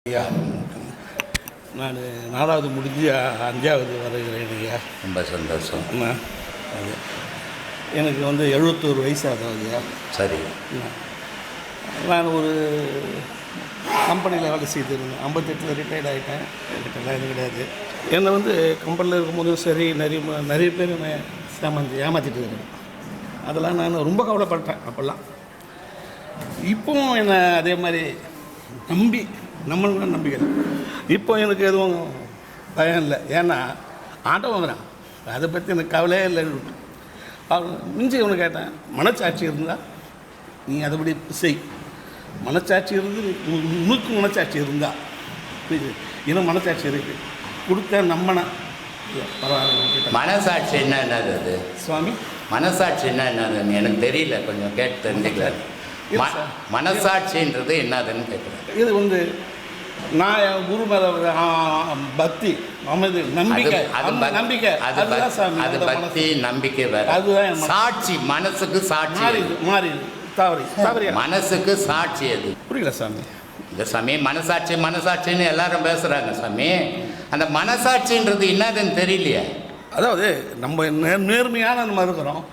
ஐயா, நான் 4வது முடிஞ்சு 5வது வருகிறேன் ஐயா. ரொம்ப சந்தோஷம். அது எனக்கு 71 வயசு ஆகுது ஐயா. சரி. நான் ஒரு கம்பெனியில் வேலை செய்திருந்தேன். 58 ரிட்டையர்ட் ஆகிட்டேன். என்கிட்டலாம் எதுவும் கிடையாது. என்னை கம்பெனியில் இருக்கும்போதும் சரி நிறைய பேர் என்னை ஏமாற்றிட்டு இருக்கிறேன். அதெல்லாம் நான் ரொம்ப கவலைப்பட்டேன் அப்போல்லாம். இப்போவும் என்னை அதே மாதிரி நம்மளுக்கு நம்பிக்கை. இப்போ எனக்கு எதுவும் பயம் இல்லை. ஏன்னா ஆட்டம் வரான், அதை பற்றி எனக்கு கவலையே இல்லை. மிஞ்சி ஒன்று கேட்டேன், மனச்சாட்சி இருந்தால் நீ அதுபடி செய். மனச்சாட்சி இருந்து உனக்கு மனச்சாட்சி இருந்தால் இன்னும் மனச்சாட்சி இருக்குது கொடுத்த நம்மன பரவாயில்ல. மனசாட்சி என்னது அது சுவாமி? மனசாட்சி என்னதுன்னு எனக்கு தெரியல, கொஞ்சம் கேட்டு தெரிஞ்சுக்கிறேன். மனசாட்சின்றது என்னதுன்னு கேட்குறேன். இது நான் என் குரு மேலே பக்தி, அமைதி, நம்பிக்கை. நம்பிக்கை அதுதான் சாமி. அது பக்தி நம்பிக்கை வேறு. அதுதான் சாட்சி. மனசுக்கு சாட்சி மாறி தவறி மனசுக்கு சாட்சி அது புரியல சாமி. இந்த சாமி மனசாட்சின்னு எல்லாரும் பேசுகிறாங்க சாமி. அந்த மனசாட்சின்றது என்னதுன்னு தெரியலையே. அதாவது நம்ம நேர்மையான நம்ம இருக்கிறோம்.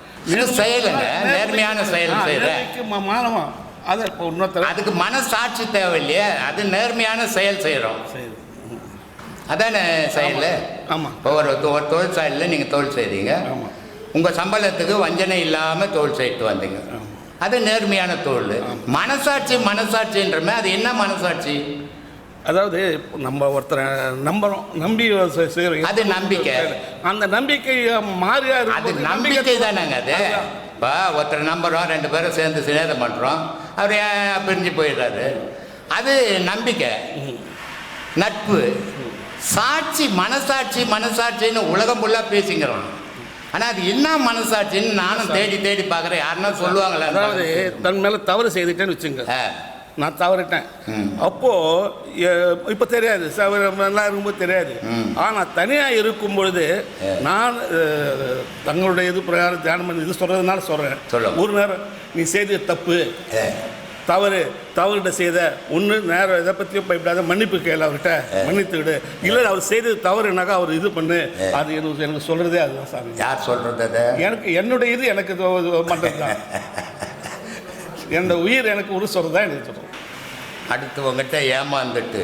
செயலுங்க, நேர்மையான செயல் செய்கிறேன் மானமா. அதை இப்போ இன்னொருத்தர் அதுக்கு மனசாட்சி தேவையில்லையே, அது நேர்மையான செயல் செய்கிறோம். அதானே செயல். ஆமாம். இப்போ ஒரு தொழில் செயலில் நீங்கள் தொழில் செய்கிறீங்க. உங்கள் சம்பளத்துக்கு வஞ்சனை இல்லாமல் தொழில் செய்துட்டு வந்தீங்க. அது நேர்மையான தொழில். மனசாட்சின்றமே அது என்ன மனசாட்சி? அதாவது நம்ம ஒருத்தரை நம்பி செய்கிறோம், அது நம்பிக்கை. அந்த நம்பிக்கை மாறியா அது நம்பிக்கை தானேங்க. அது இப்போ ஒருத்தர் நம்புகிறோம், 2 பேரும் சேர்ந்து சிநேகம் பண்ணுறோம், அவர் பிரிஞ்சு போயிடுறாரு, அது நம்பிக்கை, நட்பு. சாட்சி மனசாட்சின்னு உலகம் ஃபுல்லாக பேசிக்கிறோம். ஆனால் அது என்ன மனசாட்சின்னு நானும் தேடி பார்க்குறேன். யாருன்னா சொல்லுவாங்களே. அதாவது தன் மேலே தவறு செய்துட்டேன்னு வச்சுங்க, நான் தவறிட்டேன். அப்போது இப்போ தெரியாது, நல்லா இருக்கும்போது தெரியாது. ஆனால் தனியாக இருக்கும் பொழுது நான் தங்களுடைய இது பிரகாரம் தியானம் பண்ணி இது சொல்கிறதுனால சொல்கிறேன். ஒரு நேரம் நீ செய்த தப்பு, தவறுகிட்ட செய்த ஒன்று நேரம் இதை பற்றியும் பயப்படாத, மன்னிப்பு கேளு, அவர்கிட்ட மன்னித்துக்கிடு. இல்லை அவர் செய்தது தவறுனாக்கா அவர் இது பண்ணு. அது எனக்கு சொல்கிறதே அதுதான் சாமி. யார் சொல்கிறது? என்னுடைய இது எனக்கு மட்டும் தான். என்னோட உயிர் எனக்கு ஒரு சொல்கிறது தான் எனக்கு சொல்கிறோம். அடுத்தவங்கிட்ட ஏமாந்துட்டு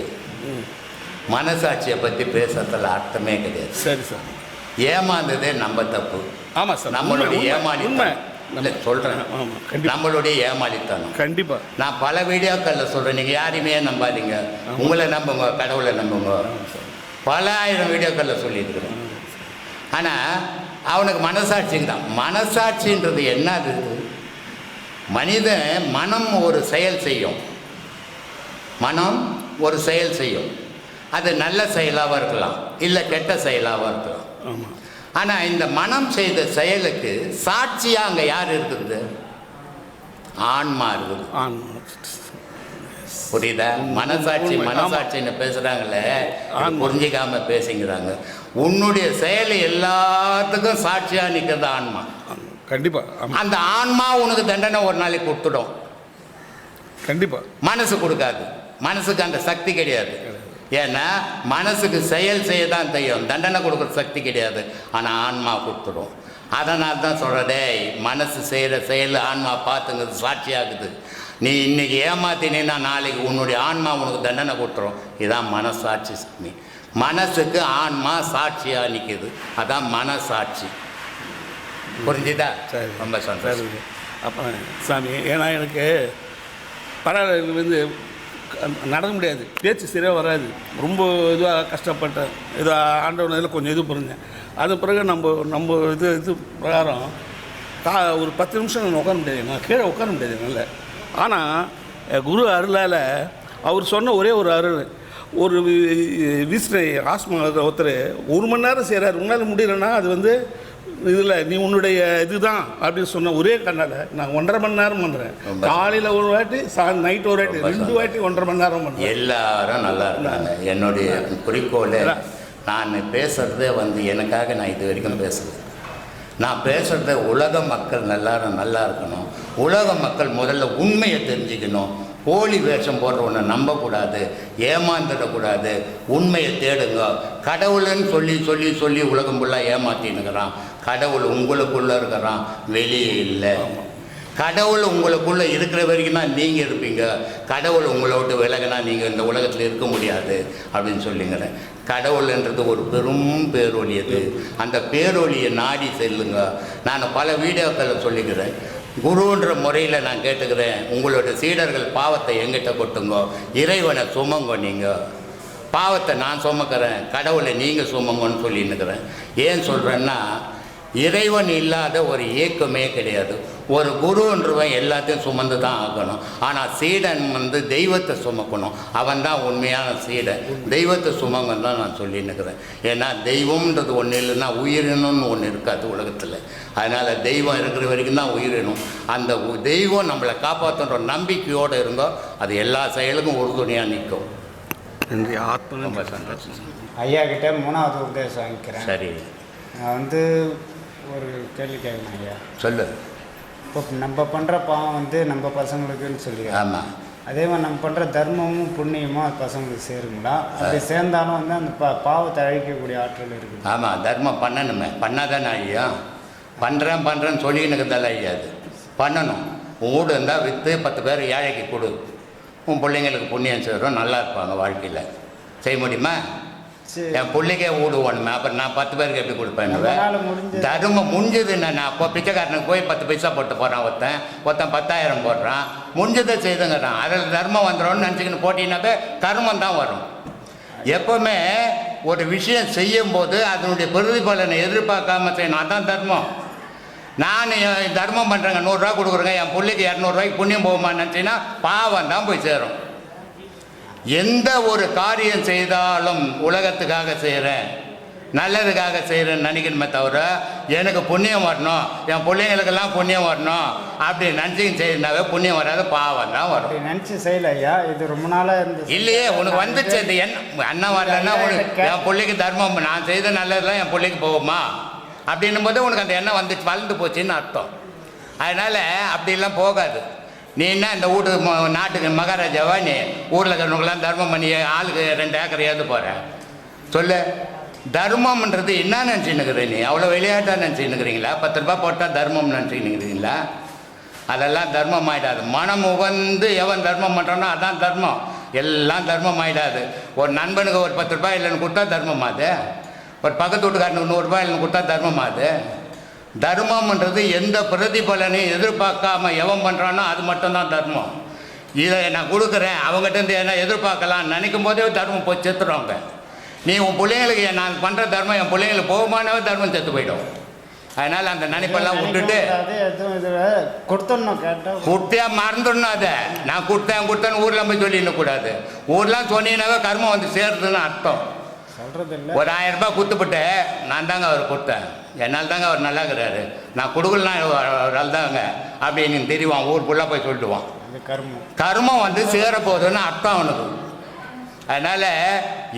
மனசாட்சியை பற்றி பேசுறதுல அர்த்தமே கிடையாது. சரி சார். ஏமாந்ததே நம்ம தப்பு. ஆமாம் சார். நம்மளுடைய ஏமாளித்தனம் இல்லை சொல்கிறேன். நம்மளுடைய ஏமாளித்தனம் கண்டிப்பாக. நான் பல வீடியோக்களில் சொல்கிறேன், நீங்கள் யாரையுமே நம்பாதீங்க, உங்களை நம்புங்க, கடவுளை நம்புங்க. பல 1000 வீடியோக்களில் சொல்லியிருக்கிறேன். ஆனால் அவனுக்கு மனசாட்சிங்க தான். மனசாட்சின்றது என்னது? மனிதன் மனம் ஒரு செயல் செய்யும். ஒரு செயல் செய்யும். அது நல்ல செயலாகவும் இருக்கலாம், இல்லை கெட்ட செயலாகவும் இருக்கலாம். ஆனால் இந்த மனம் செய்த செயலுக்கு சாட்சியாக அங்கே யார் இருக்குது? ஆன்மா இருக்குது. புரியுதா? மனசாட்சின்னு பேசுகிறாங்களே, புரிஞ்சிக்காமல் பேசிக்கிறாங்க. உன்னுடைய செயல் எல்லாத்துக்கும் சாட்சியாக நிற்கிறது ஆன்மா. கண்டிப்பாக. அந்த ஆன்மா உனக்கு தண்டனை ஒரு நாளைக்கு கொடுத்துடும். கண்டிப்பாக. மனசு கொடுக்காது. மனசுக்கு அந்த சக்தி கிடையாது. ஏன்னா மனசுக்கு செயல் செய்ய தான் தெரியும், தண்டனை கொடுக்குற சக்தி கிடையாது. ஆனால் ஆன்மா கொடுத்துடும். அதனால தான் சொல்கிறதே, மனசு செய்கிற செயல் ஆன்மா பார்த்துங்கிறது சாட்சியாகுது. நீ இன்றைக்கி ஏமாத்தினா நாளைக்கு உன்னுடைய ஆன்மா உனக்கு தண்டனை கொடுத்துரும். இதுதான் மனசாட்சி சாமி. மனசுக்கு ஆன்மா சாட்சியாக நிற்கிது, அதான் மனசாட்சி. புரிஞ்சுதா? சரி, ரொம்ப சந்தோஷம். அப்போ சாமி, ஏன்னா எனக்கு பரவாயில்ல, நடக்க முடியாது, பேச்சு சரியாக வராது, ரொம்ப இதுவாக கஷ்டப்பட்டேன். இது ஆண்டவன் இதில் கொஞ்சம் இது புரிஞ்சேன். அது பிறகு நம்ம இது பிரகாரம் ஒரு 10 நிமிஷம் நான் உட்கார முடியாது, நான் கீழே உட்கார முடியாது என்னால். ஆனால் குரு அருளால் அவர் சொன்ன ஒரே ஒரு அருள், ஒரு வீசின ஆஸ்மா ஒருத்தர் 1 மணி நேரம் செய்கிறார், உன்னால் முடியலன்னா அது இதில் நீ உன்னுடைய இதுதான் அப்படின்னு சொன்ன ஒரே கண்ணால் நான் 1.5 மணி நேரம் பண்ணுறேன். காலையில் ஒரு வாட்டி, நைட் ஒரு வாட்டி, 2 வாட்டி 1.5 மணி நேரம் பண்ணுறேன். எல்லாரும் நல்லா இருக்காங்க. என்னுடைய குறிக்கோள், நான் பேசுகிறதே எனக்காக நான் இது வரைக்கும் பேசுகிறேன். நான் பேசுகிறத உலக மக்கள் நல்லா இருக்கணும். உலக மக்கள் முதல்ல உண்மையை தெரிஞ்சுக்கணும். போலி வேஷம் போடுறவனை நம்பக்கூடாது, ஏமாந்துடக்கூடாது, உண்மையை தேடுங்க. கடவுள்னு சொல்லி சொல்லி சொல்லி உலகம் ஃபுல்லாக ஏமாற்றினுக்கிறான். கடவுள் உங்களுக்குள்ளே இருக்கிறான், வெளியே இல்லை. கடவுள் உங்களுக்குள்ளே இருக்கிற வரைக்கும் தான் நீங்கள் இருப்பீங்க. கடவுள் உங்களை விட்டு விலகினா நீங்கள் இந்த உலகத்தில் இருக்க முடியாது அப்படின்னு சொல்லிங்கிறேன். கடவுள்ன்றது ஒரு பெரும் பேரொளி. அது அந்த பேரொளியை நாடி செல்லுங்க. நான் பல வீடியோக்களில் சொல்லிக்கிறேன். குருன்ற முறையில் நான் கேட்டுக்கிறேன், உங்களோட சீடர்கள் பாவத்தை எங்கிட்ட கொட்டுங்கோ, இறைவனை சுமங்கோ. நீங்கள் பாவத்தை நான் சுமக்கிறேன், கடவுளை நீங்கள் சுமங்கன்னு சொல்லின்னுக்கிறேன். ஏன் சொல்கிறேன்னா, இறைவன் இல்லாத ஒரு இயக்கமே கிடையாது. ஒரு குருன்றவன் எல்லாத்தையும் சுமந்து தான் ஆகணும். ஆனால் சீடன் தெய்வத்தை சுமக்கணும். அவன் தான் உண்மையான சீடன். தெய்வத்தை சுமங்கன்னு தான் நான் சொல்லின்னுக்கிறேன். ஏன்னா தெய்வம்ன்றது ஒன்று இல்லைன்னா உயிரினம்னு ஒன்று இருக்காது உலகத்தில். அதனால் தெய்வம் இருக்கிற வரைக்கும் தான் உயிரினம். அந்த தெய்வம் நம்மளை காப்பாற்றுன்ற நம்பிக்கையோடு இருந்தோ அது எல்லா செயலுக்கும் உறுதுணையாக நிற்கும். நன்றி. ஆத்மா ரொம்ப சந்தோஷம். ஐயா கிட்டே 3வது உபதேசம் வாங்கிக்கிறேன். சரி, நான் ஒரு கேள்வி கேட்கணும் ஐயா. சொல்லு. இப்போ நம்ம பண்ணுற பாவம் நம்ம பசங்களுக்குன்னு சொல்லிடுறோம். ஆமாம். அதே மாதிரி நம்ம பண்ணுற தர்மமும் புண்ணியமும் அது பசங்களுக்கு சேருங்களா? அப்படி சேர்ந்தாலும் அந்த பாவத்தை அழிக்கக்கூடிய ஆற்றல் இருக்குது. ஆமாம், தர்மம் பண்ணணுமே, பண்ணாதானே ஐயா. பண்ணுறேன்னு சொல்லிக்கினுக்கிறதால ஐயா. அது பண்ணணும். உன் வீடு இருந்தால் விற்று 10 பேர் ஏழைக்கு கொடு. உன் பிள்ளைங்களுக்கு புண்ணியம் சேரும், நல்லா இருப்பாங்க வாழ்க்கையில். செய்ய முடியுமா? என் பிள்ளைக்கே வீடு ஓணுமே, அப்புறம் நான் 10 பேருக்கு எப்படி கொடுப்பேன்? தர்மம் முடிஞ்சதுன்னா நான் அப்போ பிச்சைக்காரனுக்கு போய் 10 பைசா போட்டு போகிறான். ஒருத்தன் 10,000 போடுறான். முடிஞ்சதை செய்துங்கிறான். அதில் தர்மம் வந்துடும்னு நினச்சிக்கின்னு போட்டினாவே கர்மம் தான் வரும். எப்போவுமே ஒரு விஷயம் செய்யும்போது அதனுடைய பிரதிபலனை எதிர்பார்க்காம செய்யணும். அதுதான் தர்மம். நான் தர்மம் பண்ணுறேங்க, 100 ரூபா கொடுக்குறேங்க, என் பிள்ளைக்கு 200 ரூபாய்க்கு புண்ணியம் போகுமான்னு நினச்சின்னா பாவம் தான் போய் சேரும். எந்த ஒரு காரியம் செய்தாலும் உலகத்துக்காக செய்கிறேன், நல்லதுக்காக செய்கிறேன்னு நினைக்கணுமே தவிர எனக்கு புண்ணியம் வரணும், என் பிள்ளைங்களுக்கெல்லாம் புண்ணியம் வரணும் அப்படி நினச்சிக்கின்னு செய்யணுனாவே புண்ணியம் வராது, பாவம் தான் வரும். நினச்சி செய்யல ஐயா. இது ரொம்ப நாளாக இருந்து இல்லையே. உனக்கு வந்துச்சு அது அண்ணன் வரலன்னா உனக்கு என் பிள்ளைக்கு தர்மம் நான் செய்த நல்லதெல்லாம் என் பிள்ளைக்கு போகுமா அப்படின்னும் போது உனக்கு அந்த எண்ணம் வந்துச்சு, வளர்ந்து போச்சுன்னு அர்த்தம். அதனால் அப்படிலாம் போகாது. நீ என்ன இந்த வீட்டு நாட்டுக்கு மகாராஜாவா? நீ ஊரில் இருக்கிறவங்களாம் தர்மம் பண்ணி ஆளுக்கு 2 ஏக்கர் ஏற்று போகிற? சொல்லு. தர்மம்ன்றது என்ன நினச்சின்னுக்குற? நீ அவ்வளோ விளையாட்டாக நினச்சின்னுக்கிறீங்களா? 10 ரூபா போட்டால் தர்மம் நினச்சின்னுக்கிறீங்களா? அதெல்லாம் தர்மம் ஆகிடாது. மனம் உகந்து எவன் தர்மம் பண்ணுறானோ அதான் தர்மம். எல்லாம் தர்மம் ஆகிடாது. ஒரு நண்பனுக்கு ஒரு 10 ரூபாய் இல்லைன்னு கொடுத்தா தர்மமாது. ஒரு பக்கத்து வீட்டுக்காரனுக்கு 100 ரூபாய் இல்லைன்னு கொடுத்தா தர்மமாது. தர்மம்ன்றது எந்த பிரதிபலனையும் எதிர்பார்க்காம எவன் பண்ணுறானோ அது மட்டும்தான் தர்மம். இதை நான் கொடுக்குறேன் அவங்ககிட்ட என்ன எதிர்பார்க்கலாம் நினைக்கும் போதே தர்மம் போய் செத்துடுவாங்க. நீ உன் பிள்ளைங்களுக்கு நான் பண்ணுற தர்மம் என் பிள்ளைங்களுக்கு போகுமானவே தர்மம் செத்து போயிடும். அதனால் அந்த நினைப்பெல்லாம் விட்டுட்டு கொடுத்துடணும். கேட்டால் கொடுத்தே மறந்துடணும். அதை நான் கொடுத்தேன்னு ஊரில் போய் சொல்லிடக்கூடாது. ஊர்லாம் சொன்னீங்கன்னாவே கர்மம் வந்து சேருதுன்னு அர்த்தம். சொல்கிறதில்ல. ஒரு 1000 ரூபாய் கொடுத்துப்பட்டு நான் தாங்க அவர் கொடுத்தேன், என்னால் தாங்க அவர் நல்லா இருக்கிறாரு, நான் கொடுக்கலனா அவரால் தாங்க அப்படின்னு தெரிவான். ஊர் ஃபுல்லாக போய் சொல்லிடுவான். கர்மம் வந்து சேரப்போகுதுன்னு அர்த்தம் அவனுக்கு. அதனால்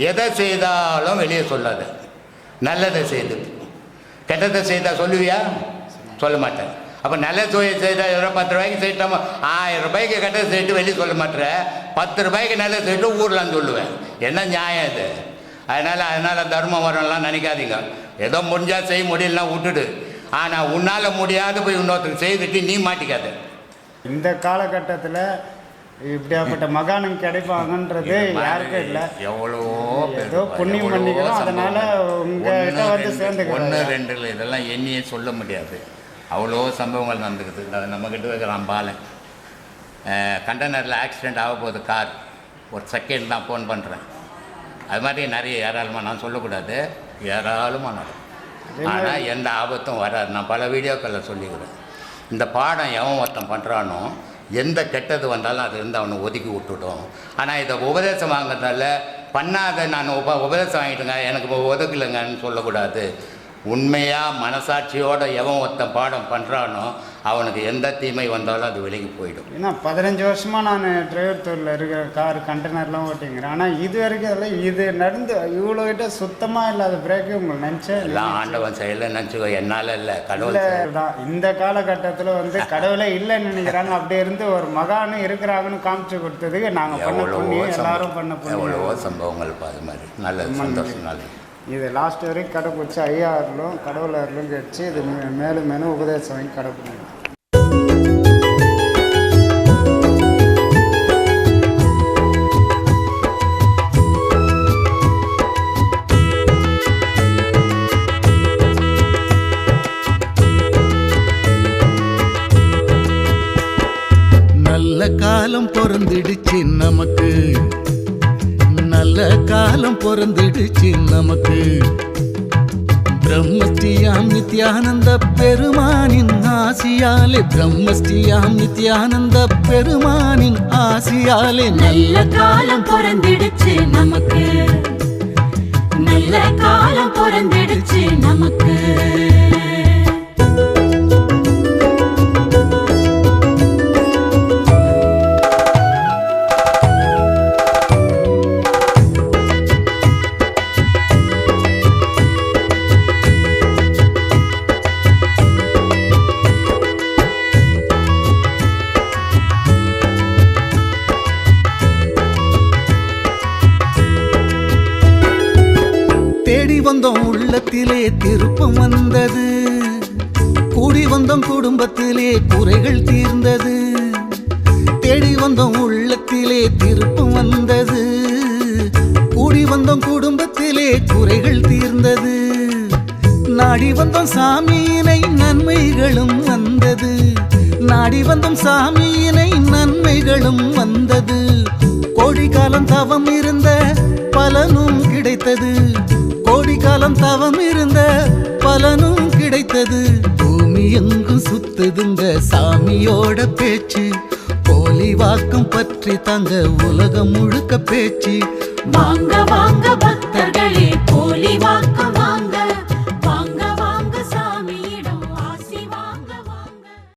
எதை செய்தாலும் வெளியே சொல்லாது. நல்லதை செய்து கெட்டதை செய்தால் சொல்லுவியா? சொல்ல மாட்டேன். அப்போ நல்ல செய்தால் 10 ரூபாய்க்கு செய்யிட்டோம், 1000 ரூபாய்க்கு கெட்டதை செய்யிட்டு வெளியே சொல்ல மாட்டேன். 10 ரூபாய்க்கு நல்லதை செய்யிட்டு ஊர்லான்னு சொல்லுவேன். என்ன நியாயம் இது? அதனால் தர்மம் வரலாம் நினைக்காதீங்க. ஏதோ முடிஞ்சால் செய்ய முடியலன்னா விட்டுடு. ஆனால் உன்னால் முடியாது போய் இன்னொருத்தருக்கு செய்துட்டு நீ மாட்டிக்காது. இந்த காலகட்டத்தில் இப்படியாப்பட்ட மகானும் கிடைப்பாங்கன்றது யாருக்கும் இல்லை. எவ்வளோ ஏதோ புண்ணியம் பண்ணிக்கிறோம். அதனால் உங்கள்கிட்ட வந்து சேர்ந்துக்கிறோம். 1 2 இதெல்லாம் எண்ணியே சொல்ல முடியாது. அவ்வளோ சம்பவங்கள் நடந்துக்குது. நம்மக்கிட்ட இருக்கிறான் பாலன், கண்டெய்னரில் ஆக்சிடெண்ட் ஆக போகுது கார், ஒரு செகண்ட் தான் ஃபோன் பண்ணுறேன். அது மாதிரி நிறைய ஏராளமாக நான் சொல்லக்கூடாது, ஏராளமாக நடக்கும். ஆனால் எந்த ஆபத்தும் வராது. நான் பல வீடியோக்களில் சொல்லிக்கிறேன். இந்த பாடம் எவன் ஒருத்தன் பண்ணுறானோ எந்த கெட்டது வந்தாலும் அது இருந்து அவனை ஒதுக்கி விட்டுடும். ஆனால் இதை உபதேசம் வாங்குறதால பண்ணாத நான் உபதேசம் வாங்கிட்டுங்க எனக்கு ஒதுக்கலைங்கன்னு சொல்லக்கூடாது. உண்மையாக மனசாட்சியோட எவன் ஒருத்தன் பாடம் பண்ணுறானோ அவனுக்கு எந்த தீமை வந்தாலும் அது விலகி போயிடும். ஏன்னா 15 வருஷமாக நான் டிரைவர் தொழிலில் இருக்கிற கார் கண்டெய்னர்லாம் ஓட்டிங்கிறேன். ஆனால் இது வரைக்கும் அதில் இது நடந்து இவ்வளோ கிட்ட சுத்தமாக இல்லாத பிரேக்கு உங்களுக்கு நினச்சேன். எல்லாம் ஆண்டவன் செயலை நினச்சிக்கோ, என்னால் இல்லை, கடவுள் தான். இந்த காலகட்டத்தில் வந்து கடவுளே இல்லைன்னு நினைக்கிறாங்க. அப்படி இருந்து ஒரு மகானும் இருக்கிறாங்கன்னு காமிச்சு கொடுத்ததுக்கு நாங்கள் பண்ண புண்ணியம், எல்லாரும் பண்ண புண்ணியம். எவ்வளவோ சம்பவங்கள் அது மாதிரி நல்லது, சந்தோஷம், நல்லது. இது லாஸ்ட் வரைக்கும் கடைப்பிடிச்சி ஐயா அருளும் கடவுள் அருளும் கழிச்சு இது மேலும் மேலும் உபதேசம் வாங்கி கடைப்பிடிக்கணும். நல்ல காலம் பொறந்துடுச்சு நமக்கு, நல்ல காலம் பொறந்துடுச்சு நமக்கு. பிரம்மஸ்ரீயாம் நித்யானந்த பெருமானின் ஆசியாலே, பிரம்மஸ்ரீயாம் நித்யானந்த பெருமானின் ஆசியாலே நல்ல காலம் பொறந்திடுச்சு நமக்கு, நல்ல காலம் பொறந்திடுச்சு நமக்கு. தேடி வந்தோம் உள்ளத்திலே திருப்பம் வந்தது, கூடி வந்தோம் குடும்பத்திலே குறைகள் தீர்ந்தது. தேடி வந்தோம் உள்ளத்திலே திருப்பம் வந்தது, கூடி வந்தோம் குடும்பத்திலே குறைகள் தீர்ந்தது. நாடி வந்தோம் சாமியினை நன்மைகளும் வந்தது, நாடி வந்தோம் சாமியினை நன்மைகளும் வந்தது. கோடி காலம் தவம் இருந்த பலனும் கிடைத்தது, கோடி காலம் தவம் இருந்த பலனும் கிடைத்தது. பூமி எங்கும் சுத்துதுங்க சாமியோட பேச்சு, போலி வாக்கம் பற்றி தங்க உலகம் முழுக்க பேச்சு. வாங்க வாங்க பக்த